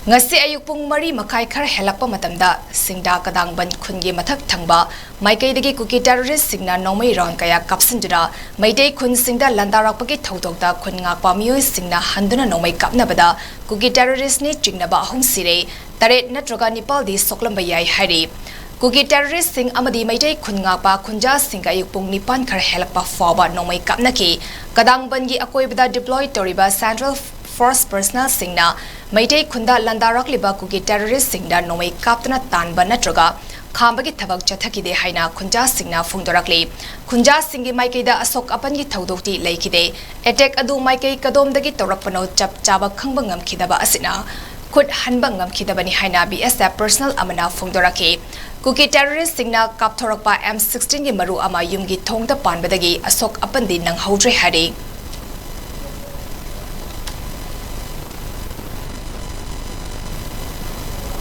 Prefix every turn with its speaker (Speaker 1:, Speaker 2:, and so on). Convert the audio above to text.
Speaker 1: ngasi ayuk pung mari makai khar helakpa matamda singda kadangban khungi mathak thangba maikaidagi kuki terrorist singna nomai ron kaya kapsinjira maitei khun singda landarakpagi thodokda khun ngakpa mioi singna handuna nomai kapnabada kuki terrorist ni chingnaba ahum sire taret natroga nipal di soklamba yai hari kuki terrorist sing amadi maitei khun ngakpa khunja singa ayuk pung nipan khar helakpa fawba nomai kapnaki kadangbangi akoibada deploy toriba central force personnel singna maitei khunda landarak liba kuki terrorist singda nomai kaptana tanba natroga khambagi thabak chathakide haina khunja singna phungdorakli khunja singi maikeida asok apangi thodokti leikide attack adu maikei kadomdagi torakpano chap chaba khangba ngamkhidaba asina khut hanba ngamkhidabani haina BSF personal amana phungdoraki kuki terrorist singna kapthorakpa M16 gi maru ama yumgi thongda panbadagi asok apandi nang haudre hari